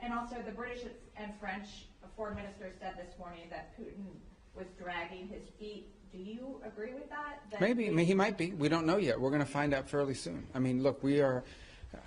And also the British and French foreign ministers said this morning that Putin was dragging his feet. Do you agree with that? Maybe. I mean, he might be. We don't know yet. We're going to find out fairly soon. I mean, look,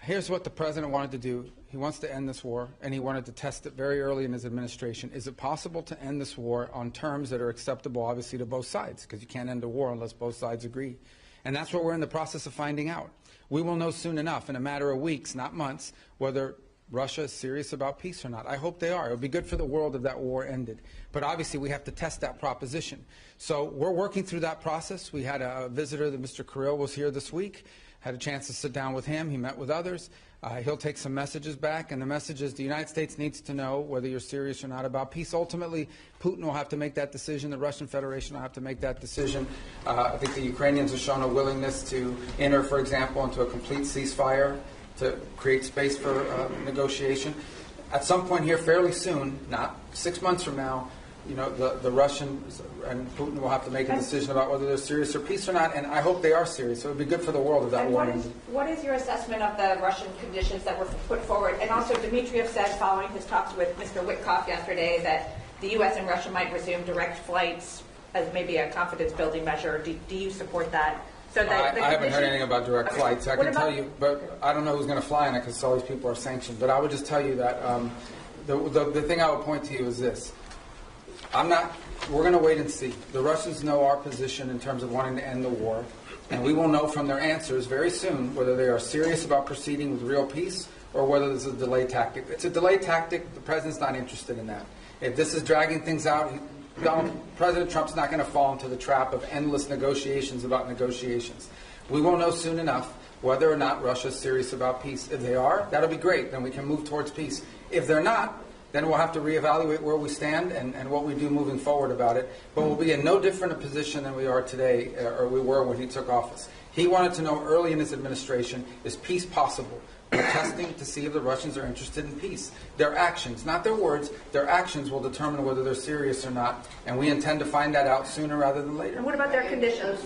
here's what the president wanted to do. He wants to end this war, and he wanted to test it very early in his administration. Is it possible to end this war on terms that are acceptable, obviously, to both sides? Because you can't end a war unless both sides agree. And that's what we're in the process of finding out. We will know soon enough, in a matter of weeks, not months, whether Russia is serious about peace or not. I hope they are. It would be good for the world if that war ended. But obviously we have to test that proposition. So we're working through that process. We had a visitor, Mr. Kirill was here this week. Had a chance to sit down with him. He met with others. He'll take some messages back, and the message is the United States needs to know whether you're serious or not about peace. Ultimately, Putin will have to make that decision. The Russian Federation will have to make that decision. I think the Ukrainians have shown a willingness to enter, for example, into a complete ceasefire to create space for negotiation. At some point here, fairly soon, not 6 months from now, you know, the Russians and Putin will have to make a decision about whether they're serious or peace or not, and I hope they are serious. So it would be good for the world if that war ended. What is your assessment of the Russian conditions that were put forward? And also, Dmitriev said, following his talks with Mr. Witkoff yesterday, that the U.S. and Russia might resume direct flights as maybe a confidence-building measure. Do you support that? So that I haven't heard anything about direct flights. I can tell you, but I don't know who's going to fly in it because all these people are sanctioned. But I would just tell you that the thing I would point to you is this. We're going to wait and see. The Russians know our position in terms of wanting to end the war, and we will know from their answers very soon whether they are serious about proceeding with real peace or whether this is a delay tactic. It's a delay tactic. The president's not interested in that. If this is dragging things out, President Trump's not going to fall into the trap of endless negotiations about negotiations. We will know soon enough whether or not Russia's serious about peace. If they are, that'll be great. Then we can move towards peace. If they're not, then we'll have to reevaluate where we stand and what we do moving forward about it. But we'll be in no different a position than we are today, or we were when he took office. He wanted to know early in his administration, is peace possible? We're testing to see if the Russians are interested in peace. Their actions, not their words, their actions will determine whether they're serious or not. And we intend to find that out sooner rather than later. And what about their conditions?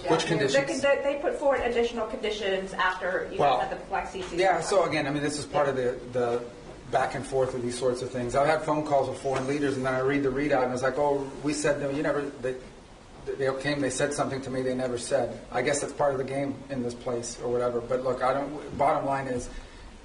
Which conditions? They put forward additional conditions after you had the Black Sea ceasefire. Yeah, so again, I mean, this is part of the back and forth of these sorts of things. I've had phone calls with foreign leaders, and then I read the readout, and it's like, oh, we said, no, you never, they said something to me they never said. I guess that's part of the game in this place or whatever. But look, bottom line is,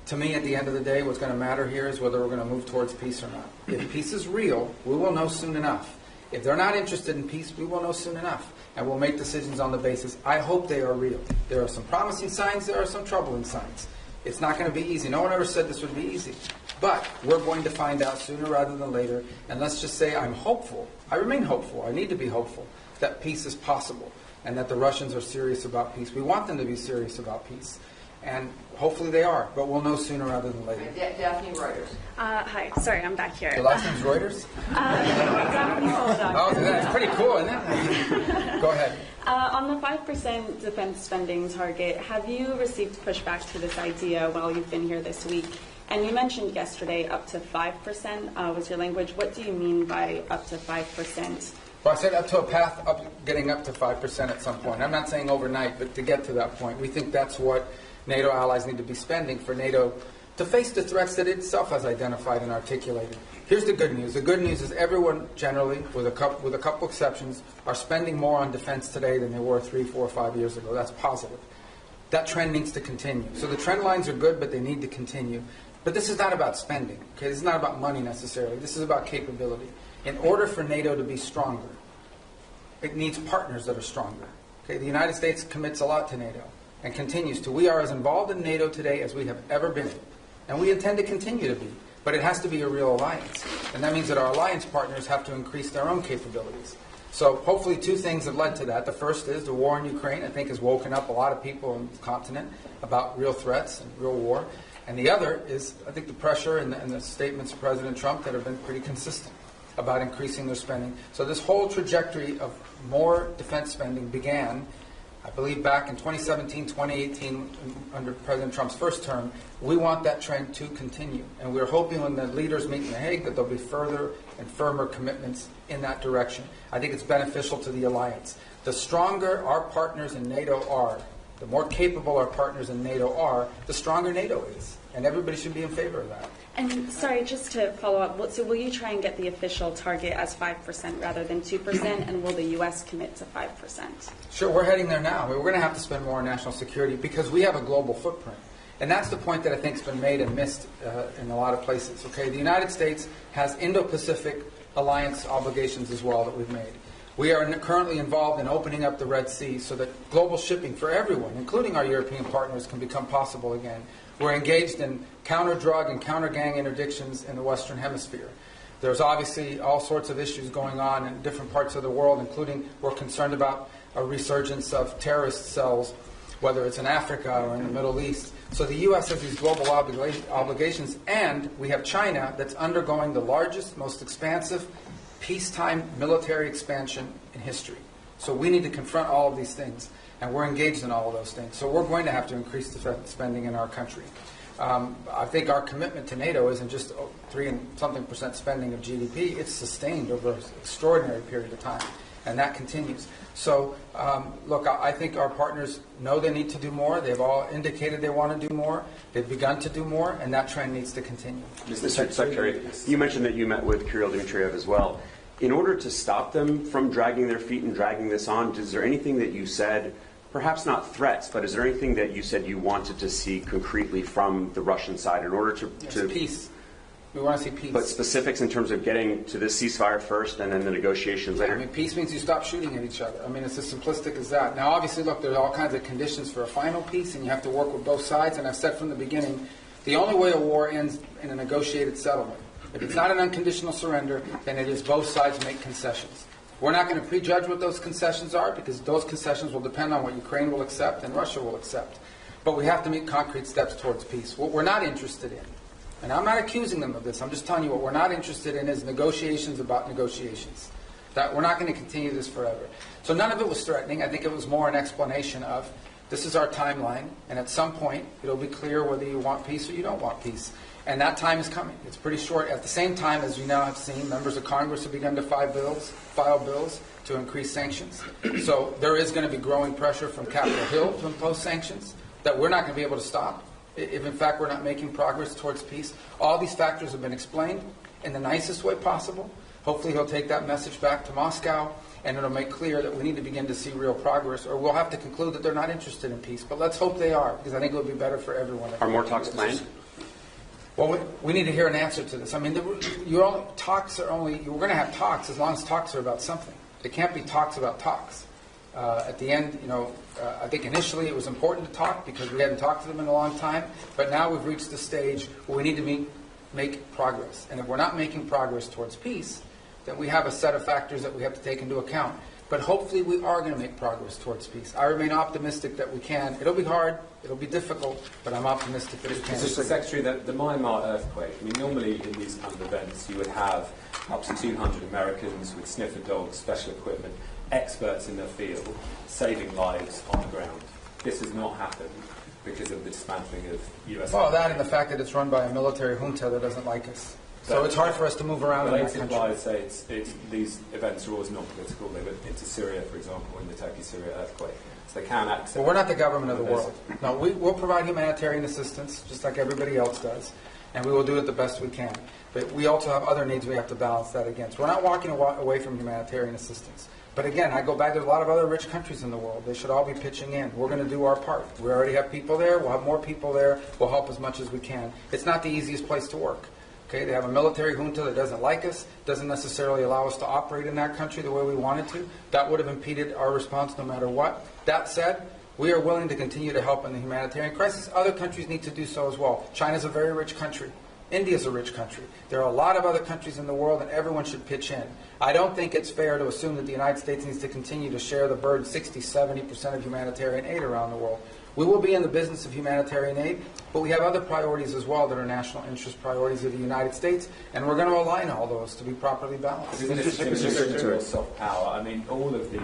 to me, at the end of the day, what's going to matter here is whether we're going to move towards peace or not. If peace is real, we will know soon enough. If they're not interested in peace, we will know soon enough. And we'll make decisions on the basis. I hope they are real. There are some promising signs. There are some troubling signs. It's not going to be easy. No one ever said this would be easy. But we're going to find out sooner rather than later. And let's just say I'm hopeful. I remain hopeful. I need to be hopeful that peace is possible and that the Russians are serious about peace. We want them to be serious about peace. And hopefully they are, but we'll know sooner rather than later. Daphne Reuters. Hi, sorry, I'm back here. Your last name's Reuters? Oh, that's pretty cool, isn't it? Go ahead. On the 5% defense spending target, have you received pushback to this idea while you've been here this week? And you mentioned yesterday up to 5% was your language. What do you mean by up to 5%? Well, I said up to a path up, getting up to 5% at some point. I'm not saying overnight, but to get to that point. We think that's what NATO allies need to be spending for NATO to face the threats that it itself has identified and articulated. Here's the good news. The good news is everyone generally, with a couple exceptions, are spending more on defense today than they were 3, 4, 5 years ago. That's positive. That trend needs to continue. So the trend lines are good, but they need to continue. But this is not about spending. Okay, this is not about money necessarily. This is about capability. In order for NATO to be stronger, it needs partners that are stronger. Okay, the United States commits a lot to NATO and continues to. We are as involved in NATO today as we have ever been, and we intend to continue to be. But it has to be a real alliance, and that means that our alliance partners have to increase their own capabilities. So hopefully two things have led to that. The first is the war in Ukraine, I think, has woken up a lot of people on the continent about real threats and real war. And the other is, I think, the pressure and the statements of President Trump that have been pretty consistent about increasing their spending. So this whole trajectory of more defense spending began, I believe, back in 2017, 2018, under President Trump's first term. We want that trend to continue. And we're hoping when the leaders meet in The Hague that there'll be further and firmer commitments in that direction. I think it's beneficial to the alliance. The stronger our partners in NATO are, The more capable our partners in NATO are, the stronger NATO is. And everybody should be in favor of that. And sorry, just to follow up, so will you try and get the official target as 5% rather than 2%, and will the U.S. commit to 5%? Sure, we're heading there now. We're going to have to spend more on national security because we have a global footprint. And that's the point that I think has been made and missed in a lot of places. Okay, the United States has Indo-Pacific alliance obligations as well that we've made. We are currently involved in opening up the Red Sea so that global shipping for everyone, including our European partners, can become possible again. We're engaged in counter-drug and counter-gang interdictions in the Western Hemisphere. There's obviously all sorts of issues going on in different parts of the world, including we're concerned about a resurgence of terrorist cells, whether it's in Africa or in the Middle East. So the U.S. has these global obligations, and we have China that's undergoing the largest, most expansive peacetime military expansion in history. So we need to confront all of these things, and we're engaged in all of those things. So we're going to have to increase defense spending in our country. I think our commitment to NATO isn't just 3-something% spending of GDP. It's sustained over an extraordinary period of time, and that continues. So, look, I think our partners know they need to do more. They've all indicated they want to do more. They've begun to do more, and that trend needs to continue. Mr. Secretary, you mentioned that you met with Kirill Dmitriev as well. In order to stop them from dragging their feet and dragging this on, is there anything that you said, perhaps not threats, but is there anything that you said you wanted to see concretely from the Russian side in order to peace? We want to see peace. But specifics in terms of getting to this ceasefire first and then the negotiations later? I mean, peace means you stop shooting at each other. I mean, it's as simplistic as that. Now, obviously, look, there's all kinds of conditions for a final peace, and you have to work with both sides. And I've said from the beginning, the only way a war ends in a negotiated settlement. If it's not an unconditional surrender, then it is both sides make concessions. We're not going to prejudge what those concessions are because those concessions will depend on what Ukraine will accept and Russia will accept. But we have to make concrete steps towards peace. What we're not interested in, and I'm not accusing them of this, I'm just telling you what we're not interested in is negotiations about negotiations. That we're not going to continue this forever. So none of it was threatening. I think it was more an explanation of this is our timeline, and at some point it'll be clear whether you want peace or you don't want peace. And that time is coming. It's pretty short. At the same time, as you now have seen, members of Congress have begun to file bills to increase sanctions. So there is going to be growing pressure from Capitol Hill to impose sanctions that we're not going to be able to stop if, in fact, we're not making progress towards peace. All these factors have been explained in the nicest way possible. Hopefully he'll take that message back to Moscow, and it'll make clear that we need to begin to see real progress, or we'll have to conclude that they're not interested in peace. But let's hope they are, because I think it would be better for everyone. Are more talks planned? Well, we need to hear an answer to this. I mean, we're going to have talks as long as talks are about something. There can't be talks about talks. At the end, I think initially it was important to talk because we hadn't talked to them in a long time, but now we've reached the stage where we need to make progress. And if we're not making progress towards peace, then we have a set of factors that we have to take into account. But hopefully we are going to make progress towards peace. I remain optimistic that we can. It'll be hard, it'll be difficult, but I'm optimistic that we can. Mr. Secretary, the Myanmar earthquake, I mean, normally in these kind of events you would have up to 200 Americans with sniffer dogs, special equipment, experts in their field, saving lives on the ground. This has not happened because of the dismantling of U.S. Well, that and the fact that it's run by a military junta that doesn't like us. So it's hard for us to move around in that country. Implies say these events are always non-political. They went into Syria, for example, in the Turkey-Syria earthquake. So they can accept. Well, we're not the government of the world. No, we'll provide humanitarian assistance, just like everybody else does, and we will do it the best we can. But we also have other needs we have to balance that against. We're not walking away from humanitarian assistance. But again, I go back, there's a lot of other rich countries in the world. They should all be pitching in. We're going to do our part. We already have people there. We'll have more people there. We'll help as much as we can. It's not the easiest place to work. Okay, they have a military junta that doesn't like us, doesn't necessarily allow us to operate in that country the way we wanted to. That would have impeded our response no matter what. That said, we are willing to continue to help in the humanitarian crisis. Other countries need to do so as well. China's a very rich country. India's a rich country. There are a lot of other countries in the world, and everyone should pitch in. I don't think it's fair to assume that the United States needs to continue to share the burden, 60-70% of humanitarian aid around the world. We will be in the business of humanitarian aid, but we have other priorities as well that are national interest priorities of the United States, and we're going to align all those to be properly balanced. Soft power. I mean, all of the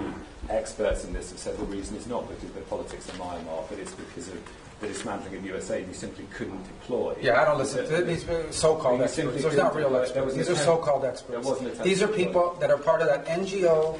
experts in this have said the reason is not because of the politics of Myanmar, but it's because of the dismantling of USA. You simply couldn't deploy. Yeah, I don't listen to these so-called experts. Those are not real experts. These are so-called experts. These are people that are part of that NGO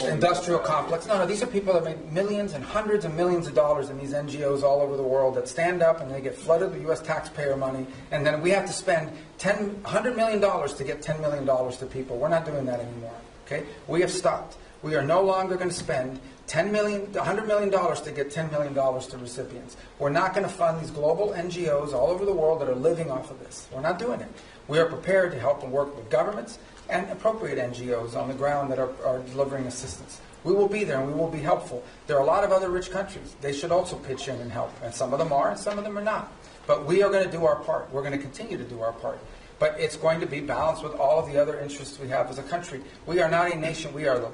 industrial complex. No, these are people that make millions and hundreds of millions of dollars in these NGOs all over the world that stand up and they get flooded with U.S. taxpayer money, and then we have to spend $100 million to get $10 million to people. We're not doing that anymore. Okay, we have stopped. We are no longer going to spend $100 million to get $10 million to recipients. We're not going to fund these global NGOs all over the world that are living off of this. We're not doing it. We are prepared to help and work with governments and appropriate NGOs on the ground that are delivering assistance. We will be there and we will be helpful. There are a lot of other rich countries. They should also pitch in and help. And some of them are and some of them are not. But we are going to do our part. We're going to continue to do our part. But it's going to be balanced with all of the other interests we have as a country. We are not a nation. We are the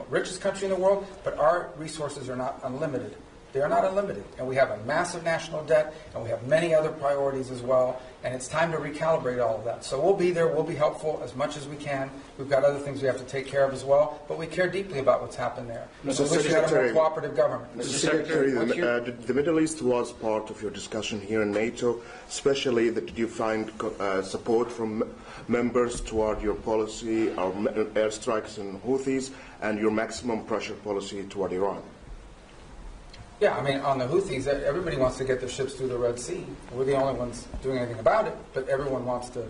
richest country in the world, but our resources are not unlimited. They are not unlimited. And we have a massive national debt, and we have many other priorities as well, and it's time to recalibrate all of that. So we'll be there, we'll be helpful as much as we can. We've got other things we have to take care of as well, but we care deeply about what's happened there. So we should have a more cooperative government. Mr. Secretary, the Middle East was part of your discussion here in NATO, especially that did you find support from members toward your policy, our airstrikes and Houthis, and your maximum pressure policy toward Iran? Yeah, I mean, on the Houthis, everybody wants to get their ships through the Red Sea. We're the only ones doing anything about it, but everyone wants to,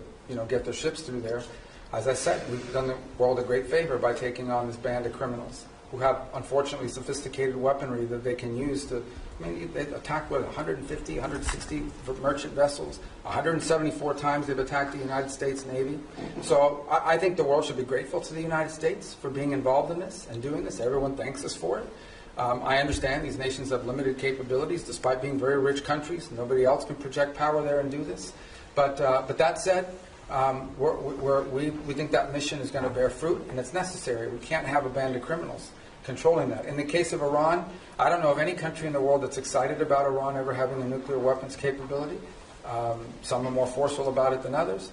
get their ships through there. As I said, we've done the world a great favor by taking on this band of criminals who have, unfortunately, sophisticated weaponry that they can use to, they attacked, 150, 160 merchant vessels. 174 times they've attacked the United States Navy. So I think the world should be grateful to the United States for being involved in this and doing this. Everyone thanks us for it. I understand these nations have limited capabilities despite being very rich countries. Nobody else can project power there and do this. But that said, we think that mission is going to bear fruit, and it's necessary. We can't have a band of criminals controlling that. In the case of Iran, I don't know of any country in the world that's excited about Iran ever having a nuclear weapons capability. Some are more forceful about it than others.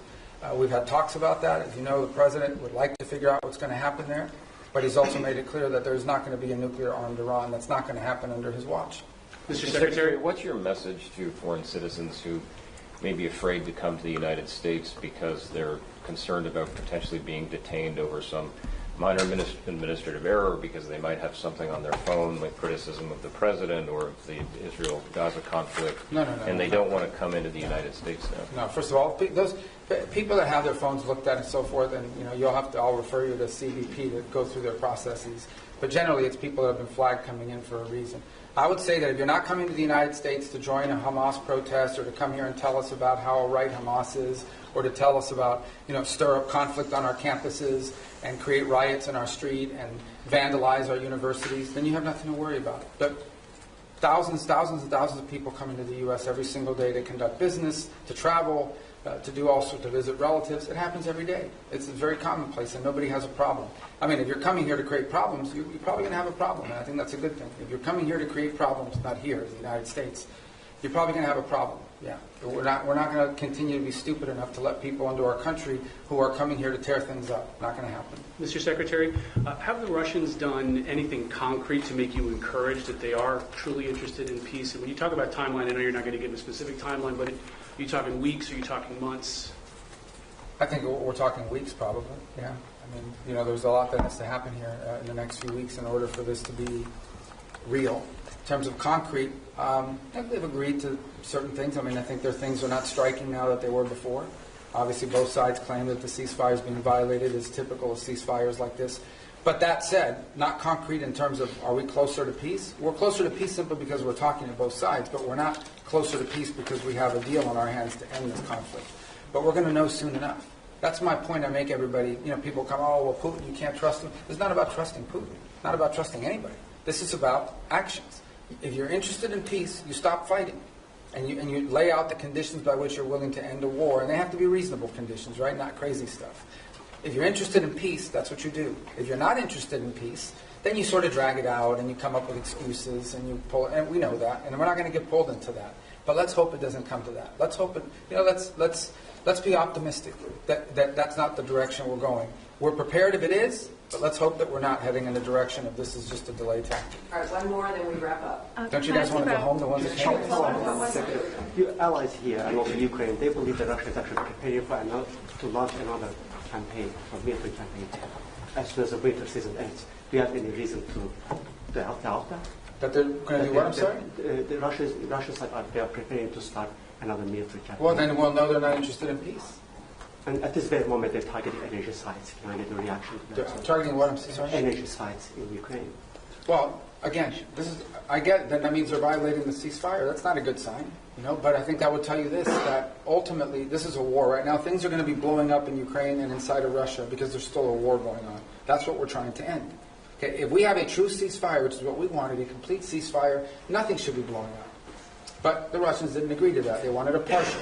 We've had talks about that. As you know, the president would like to figure out what's going to happen there. But he's also made it clear that there's not going to be a nuclear-armed Iran. That's not going to happen under his watch. Mr. Secretary, what's your message to foreign citizens who may be afraid to come to the United States because they're concerned about potentially being detained over some minor administrative error, because they might have something on their phone like criticism of the president or of the Israel-Gaza conflict, and they don't want to come into the United States now? No, first of all, those people that have their phones looked at and so forth, and I'll refer you to CBP to go through their processes. But generally, it's people that have been flagged coming in for a reason. I would say that if you're not coming to the United States to join a Hamas protest or to come here and tell us about how right Hamas is, or to tell us about, stir up conflict on our campuses and create riots in our street and vandalize our universities, then you have nothing to worry about. But thousands and thousands of people come into the U.S. every single day to conduct business, to travel, to do all sorts, to visit relatives. It happens every day. It's very commonplace, and nobody has a problem. I mean, if you're coming here to create problems, you're probably going to have a problem, and I think that's a good thing. If you're coming here to create problems, not here in the United States, you're probably going to have a problem. Yeah, we're not going to continue to be stupid enough to let people into our country who are coming here to tear things up. Not going to happen. Mr. Secretary, have the Russians done anything concrete to make you encouraged that they are truly interested in peace? And when you talk about timeline, I know you're not going to give a specific timeline, but are you talking weeks? Or are you talking months? I think we're talking weeks, probably. Yeah. I mean, there's a lot that has to happen here in the next few weeks in order for this to be real. In terms of concrete, they've agreed to certain things. I mean, I think there are things they're not striking now that they were before. Obviously, both sides claim that the ceasefire is being violated, as typical of ceasefires like this. But that said, not concrete in terms of are we closer to peace? We're closer to peace simply because we're talking to both sides, but we're not closer to peace because we have a deal on our hands to end this conflict. But we're going to know soon enough. That's my point I make everybody. People come, oh, well, Putin, you can't trust him. It's not about trusting Putin. It's not about trusting anybody. This is about actions. If you're interested in peace, you stop fighting. And you lay out the conditions by which you're willing to end a war. And they have to be reasonable conditions, right? Not crazy stuff. If you're interested in peace, that's what you do. If you're not interested in peace, then you sort of drag it out and you come up with excuses and you pull, and we know that, and we're not going to get pulled into that. But let's hope it doesn't come to that. Let's hope it, let's be optimistic that that's not the direction we're going. We're prepared if it is, but let's hope that we're not heading in the direction of this is just a delay tactic. All right, one more, then we wrap up. Don't you guys want to go home, the ones that came? Your allies here and also Ukraine, they believe that Russia is actually preparing to launch another campaign, a military campaign. as soon as the winter season ends. Do you have any reason to doubt that? That they're going to do what, I'm sorry? The Russians they are preparing to start another military campaign. Well, then we'll know they're not interested in peace. And at this very moment, they're targeting energy sites. Can I get a reaction to They're that? targeting what, I'm sorry? Energy sites in Ukraine. Well, again, I get that means they're violating the ceasefire. That's not a good sign, but I think that would tell you this, that ultimately this is a war right now. Things are going to be blowing up in Ukraine and inside of Russia because there's still a war going on. That's what we're trying to end. Okay, if we have a true ceasefire, which is what we wanted, a complete ceasefire, nothing should be blowing up. But the Russians didn't agree to that. They wanted a partial.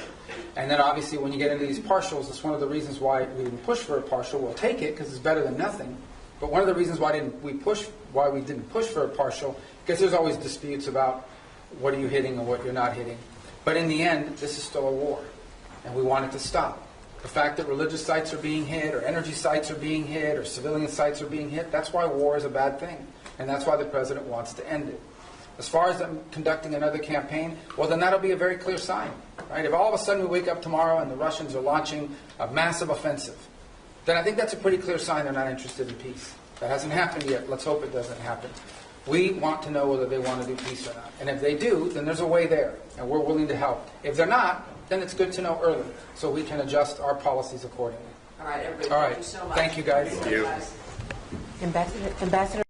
And then obviously when you get into these partials, it's one of the reasons why we didn't push for a partial. We'll take it because it's better than nothing. But one of the reasons why we didn't push for a partial, because there's always disputes about what are you hitting and what you're not hitting. But in the end, this is still a war, and we want it to stop. The fact that religious sites are being hit, or energy sites are being hit, or civilian sites are being hit, that's why war is a bad thing, and that's why the president wants to end it. As far as them conducting another campaign, well, then that'll be a very clear sign, right? If all of a sudden we wake up tomorrow and the Russians are launching a massive offensive, then I think that's a pretty clear sign they're not interested in peace. That hasn't happened yet. Let's hope it doesn't happen. We want to know whether they want to do peace or not. And if they do, then there's a way there, and we're willing to help. If they're not, then it's good to know early, so we can adjust our policies accordingly. All right, everybody, All right. thank you so much. Thank you, guys. Thank you. Ambassador